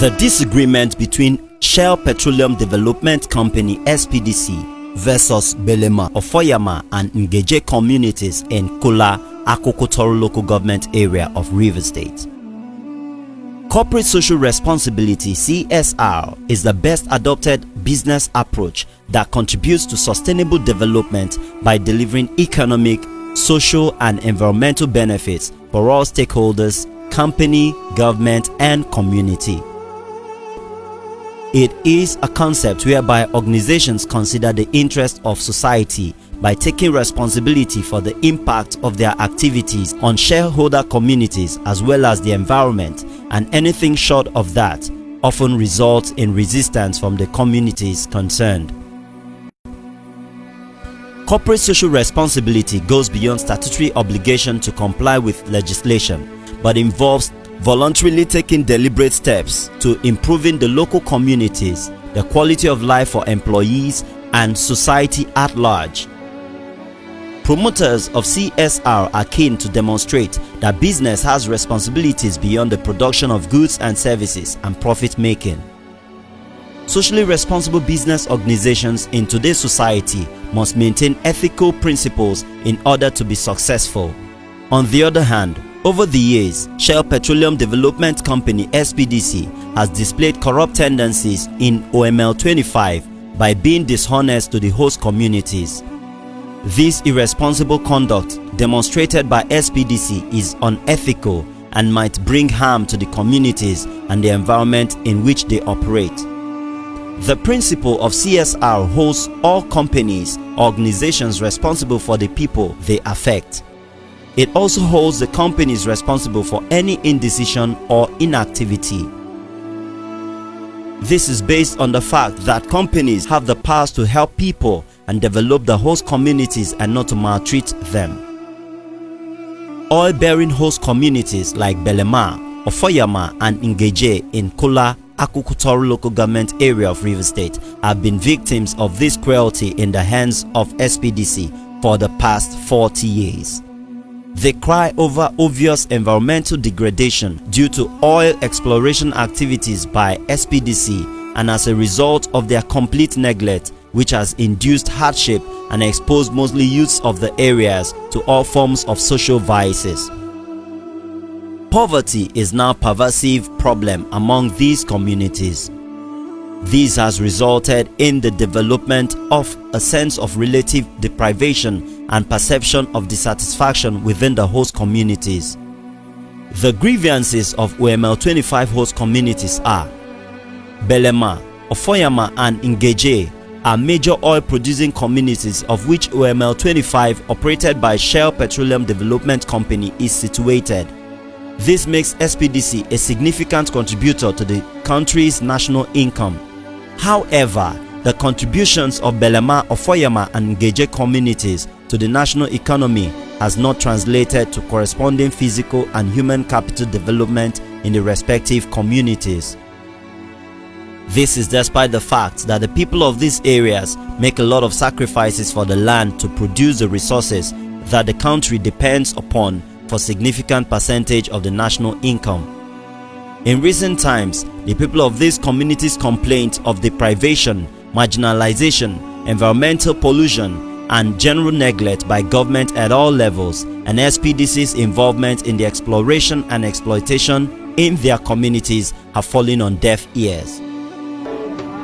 The disagreement between Shell Petroleum Development Company (SPDC) versus Belema, Ofoyama and Ngeje communities in Kola, Akokotoro local government area of Rivers State. Corporate social responsibility (CSR) is the best adopted business approach that contributes to sustainable development by delivering economic, social and environmental benefits for all stakeholders, company, government and community. It is a concept whereby organizations consider the interest of society by taking responsibility for the impact of their activities on shareholder communities as well as the environment, and anything short of that often results in resistance from the communities concerned. Corporate social responsibility goes beyond statutory obligation to comply with legislation, but involves voluntarily taking deliberate steps to improving the local communities, the quality of life for employees, and society at large. Promoters of CSR are keen to demonstrate that business has responsibilities beyond the production of goods and services and profit making. Socially responsible business organizations in today's society must maintain ethical principles in order to be successful. On the other hand, over the years, Shell Petroleum Development Company (SPDC) has displayed corrupt tendencies in OML 25 by being dishonest to the host communities. This irresponsible conduct demonstrated by SPDC is unethical and might bring harm to the communities and the environment in which they operate. The principle of CSR holds all companies or organizations responsible for the people they affect. It also holds the companies responsible for any indecision or inactivity. This is based on the fact that companies have the power to help people and develop the host communities and not to maltreat them. Oil-bearing host communities like Belema, Ofoyama and Ngeje in Kola, Akokotoro local government area of Rivers State have been victims of this cruelty in the hands of SPDC for the past 40 years. They cry over obvious environmental degradation due to oil exploration activities by SPDC, and as a result of their complete neglect, which has induced hardship and exposed mostly youths of the areas to all forms of social vices. Poverty is now a pervasive problem among these communities. This has resulted in the development of a sense of relative deprivation and perception of dissatisfaction within the host communities. The grievances of OML 25 host communities are: Belema, Ofoyama and Ngeje are major oil producing communities of which OML 25, operated by Shell Petroleum Development Company, is situated. This makes SPDC a significant contributor to the country's national income. However, the contributions of Belema, Ofoyama and Ngeje communities to the national economy has not translated to corresponding physical and human capital development in the respective communities. This is despite the fact that the people of these areas make a lot of sacrifices for the land to produce the resources that the country depends upon for significant percentage of the national income. In recent times, the people of these communities complained of deprivation, marginalization, environmental pollution, and general neglect by government at all levels, and SPDC's involvement in the exploration and exploitation in their communities have fallen on deaf ears.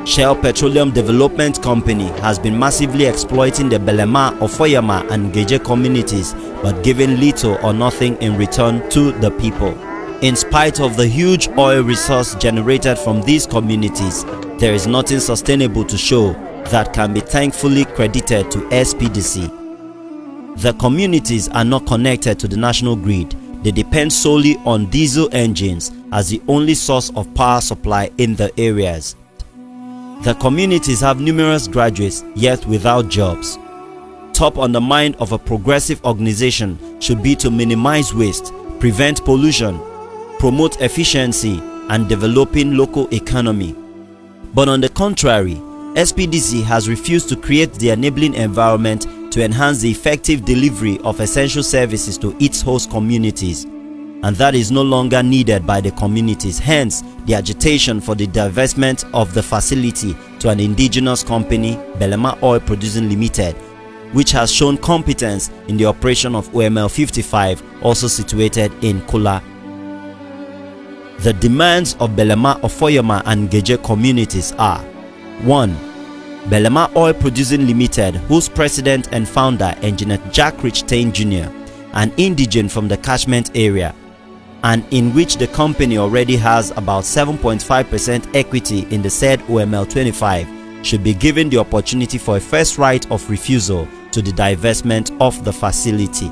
Shell Petroleum Development Company has been massively exploiting the Belema, Ofoyama and Ngeje communities, but giving little or nothing in return to the people. In spite of the huge oil resource generated from these communities, there is nothing sustainable to show that can be thankfully credited to SPDC. The communities are not connected to the national grid. They depend solely on diesel engines as the only source of power supply in the areas. The communities have numerous graduates yet without jobs. Top on the mind of a progressive organization should be to minimize waste, prevent pollution, promote efficiency and developing local economy. But on the contrary, SPDC has refused to create the enabling environment to enhance the effective delivery of essential services to its host communities. and that is no longer needed by the communities. Hence, the agitation for the divestment of the facility to an indigenous company, Belema Oil Producing Limited, which has shown competence in the operation of OML 55, also situated in Kula. The demands of Belema, Ofoyoma and Ngeje communities are: 1. Belema Oil Producing Limited, whose president and founder, Engineer Jack Richtain Jr., an indigene from the catchment area, and in which the company already has about 7.5% equity in the said OML 25, should be given the opportunity for a first right of refusal to the divestment of the facility.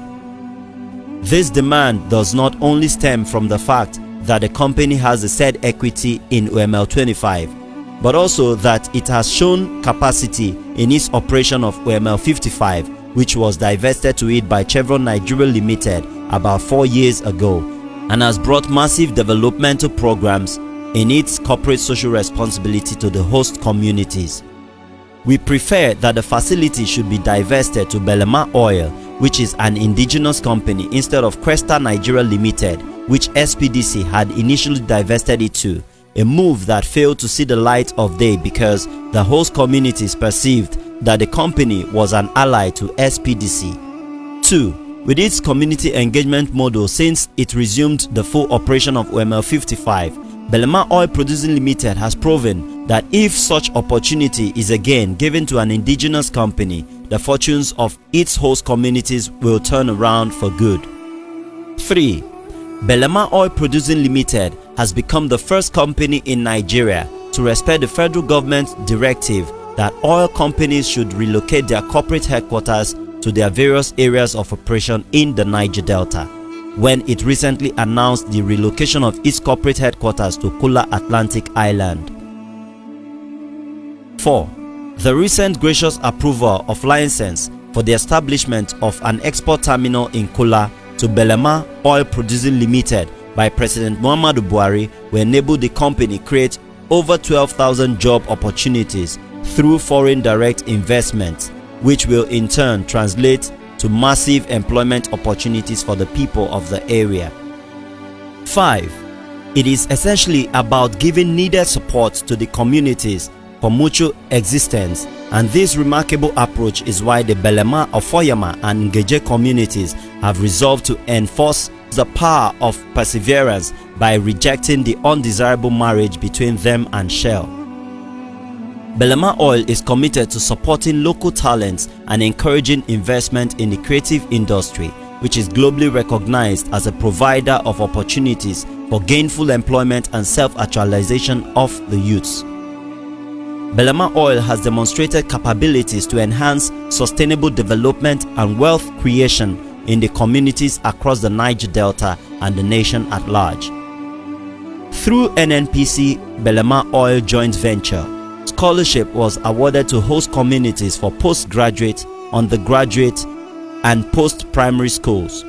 This demand does not only stem from the fact that the company has the said equity in OML 25, but also that it has shown capacity in its operation of OML 55, which was divested to it by Chevron Nigeria Limited about 4 years ago, and has brought massive developmental programs in its corporate social responsibility to the host communities. We prefer that the facility should be divested to Belema Oil, which is an indigenous company, instead of Cresta Nigeria Limited, which SPDC had initially divested it to, a move that failed to see the light of day because the host communities perceived that the company was an ally to SPDC. 2. With its community engagement model since it resumed the full operation of OML 55, Belema Oil Producing Limited has proven that if such opportunity is again given to an indigenous company, the fortunes of its host communities will turn around for good. 3. Belema Oil Producing Limited has become the first company in Nigeria to respect the federal government's directive that oil companies should relocate their corporate headquarters to their various areas of operation in the Niger Delta, when it recently announced the relocation of its corporate headquarters to Kula Atlantic Island. 4. The recent gracious approval of license for the establishment of an export terminal in Kula to Belema Oil Producing Limited by President Muhammadu Buhari will enable the company create over 12,000 job opportunities through foreign direct investment, which will in turn translate to massive employment opportunities for the people of the area. 5. It is essentially about giving needed support to the communities for mutual existence, and this remarkable approach is why the Belema, Ofoyoma and Ngeje communities have resolved to enforce the power of perseverance by rejecting the undesirable marriage between them and Shell. Belema Oil is committed to supporting local talents and encouraging investment in the creative industry, which is globally recognized as a provider of opportunities for gainful employment and self-actualization of the youths. Belema Oil has demonstrated capabilities to enhance sustainable development and wealth creation in the communities across the Niger Delta and the nation at large. Through NNPC Belema Oil joint venture, scholarship was awarded to host communities for postgraduate, undergraduate, and post-primary schools.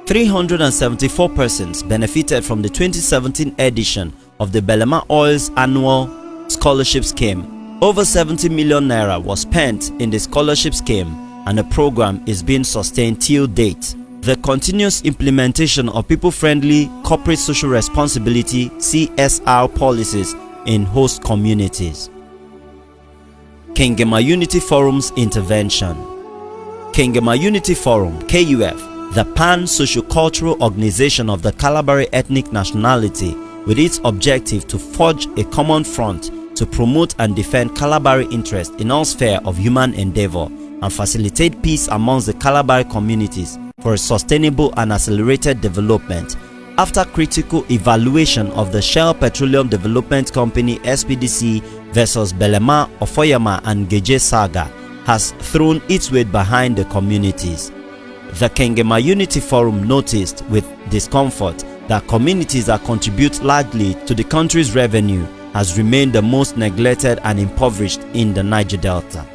374 persons benefited from the 2017 edition of the Belema Oil's annual scholarship scheme. Over 70 million naira was spent in the scholarship scheme, and the program is being sustained till date. The continuous implementation of people-friendly corporate social responsibility (CSR) policies in host communities. KENGEMA Unity Forum's intervention. KENGEMA Unity Forum (KUF), the pan-sociocultural organization of the Kalabari ethnic nationality, with its objective to forge a common front to promote and defend Kalabari interests in all spheres of human endeavor and facilitate peace amongst the Kalabari communities for a sustainable and accelerated development. After critical evaluation of the Shell Petroleum Development Company SPDC versus Belema, Ofoyoma and Ngeje saga has thrown its weight behind the communities. The KENGEMA Unity Forum noticed with discomfort that communities that contribute largely to the country's revenue has remained the most neglected and impoverished in the Niger Delta.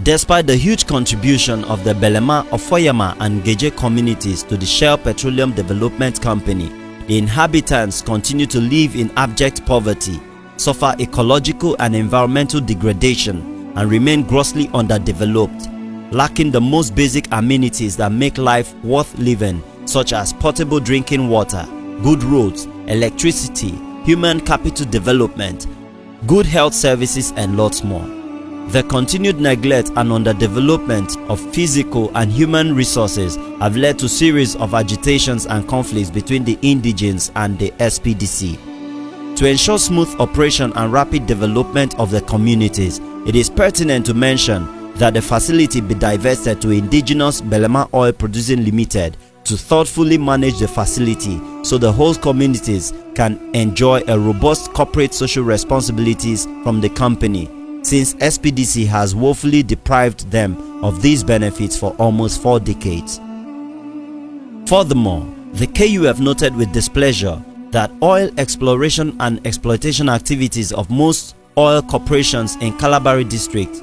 Despite the huge contribution of the Belema, Ofoyoma and Ngeje communities to the Shell Petroleum Development Company, the inhabitants continue to live in abject poverty, suffer ecological and environmental degradation, and remain grossly underdeveloped, lacking the most basic amenities that make life worth living, such as potable drinking water, good roads, electricity, human capital development, good health services, and lots more. The continued neglect and underdevelopment of physical and human resources have led to a series of agitations and conflicts between the indigenes and the SPDC. To ensure smooth operation and rapid development of the communities, it is pertinent to mention that the facility be divested to indigenous Belema Oil Producing Limited to thoughtfully manage the facility so the host communities can enjoy a robust corporate social responsibilities from the company, since SPDC has woefully deprived them of these benefits for almost 4 decades. Furthermore, the KUF noted with displeasure that oil exploration and exploitation activities of most oil corporations in Kalabari district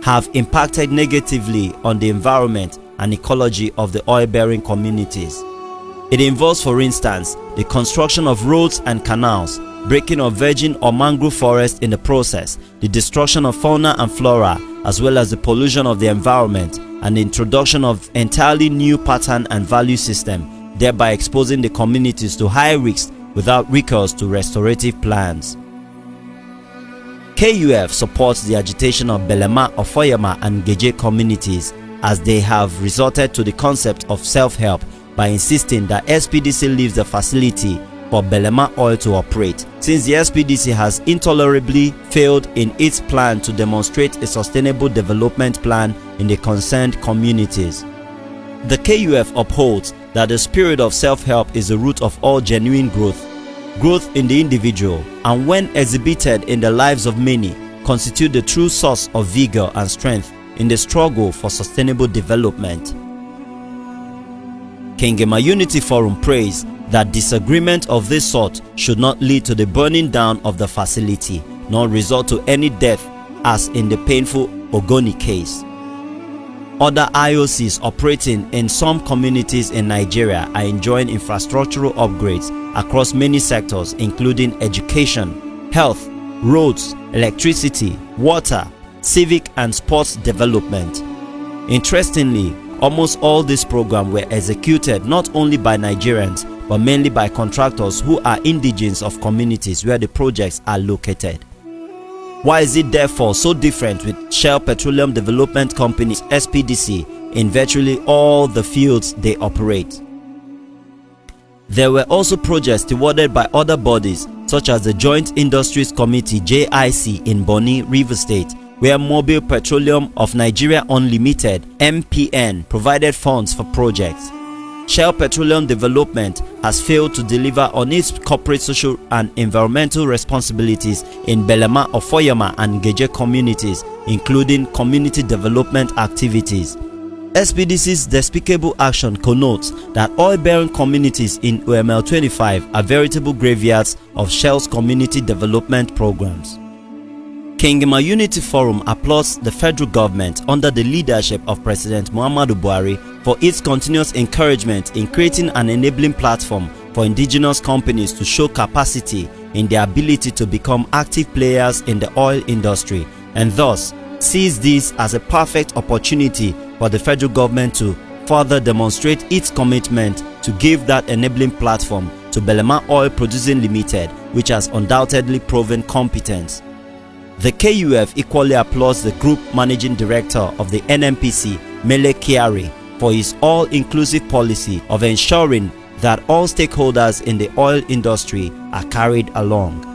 have impacted negatively on the environment and ecology of the oil-bearing communities. It involves, for instance, the construction of roads and canals, breaking of virgin or mangrove forests in the process, the destruction of fauna and flora, as well as the pollution of the environment, and the introduction of entirely new pattern and value system, thereby exposing the communities to high risks without recourse to restorative plans. KUF supports the agitation of Belema, Ofoyama, and Geje communities as they have resorted to the concept of self-help by insisting that SPDC leaves the facility for Belema Oil to operate, since the SPDC has intolerably failed in its plan to demonstrate a sustainable development plan in the concerned communities. The KUF upholds that the spirit of self-help is the root of all genuine growth in the individual, and when exhibited in the lives of many, constitute the true source of vigor and strength in the struggle for sustainable development. KENGEMA Unity Forum prays that disagreement of this sort should not lead to the burning down of the facility, nor result to any death as in the painful Ogoni case. Other IOCs operating in some communities in Nigeria are enjoying infrastructural upgrades across many sectors, including education, health, roads, electricity, water, civic and sports development. Interestingly, almost all these programs were executed not only by Nigerians but mainly by contractors who are indigenes of communities where the projects are located. Why is it therefore so different with Shell Petroleum Development Company (SPDC) in virtually all the fields they operate? There were also projects awarded by other bodies such as the Joint Industries Committee (JIC) in Bonny, Rivers State, where Mobile Petroleum of Nigeria Unlimited (MPN) provided funds for projects. Shell Petroleum Development has failed to deliver on its corporate social and environmental responsibilities in Belema, Ofoyama, and Geje communities, including community development activities. SPDC's despicable action connotes that oil-bearing communities in OML 25 are veritable graveyards of Shell's community development programs. KENGEMA Unity Forum applauds the federal government under the leadership of President Muhammadu Buhari for its continuous encouragement in creating an enabling platform for indigenous companies to show capacity in their ability to become active players in the oil industry, and thus sees this as a perfect opportunity for the federal government to further demonstrate its commitment to give that enabling platform to Belema Oil Producing Limited, which has undoubtedly proven competence. The KUF equally applauds the Group Managing Director of the NNPC, Mele Kyari, for his all-inclusive policy of ensuring that all stakeholders in the oil industry are carried along.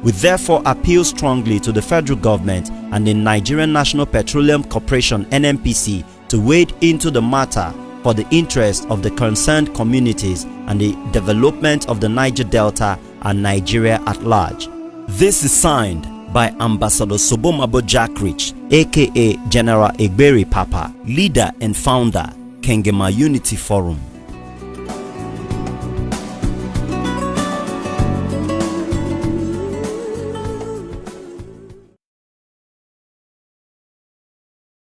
We therefore appeal strongly to the federal government and the Nigerian National Petroleum Corporation (NNPC) to wade into the matter for the interest of the concerned communities and the development of the Niger Delta and Nigeria at large. This is signed by Ambassador Sobomabo Jackrich, aka General Egberi Papa, leader and founder, KENGEMA Unity Forum.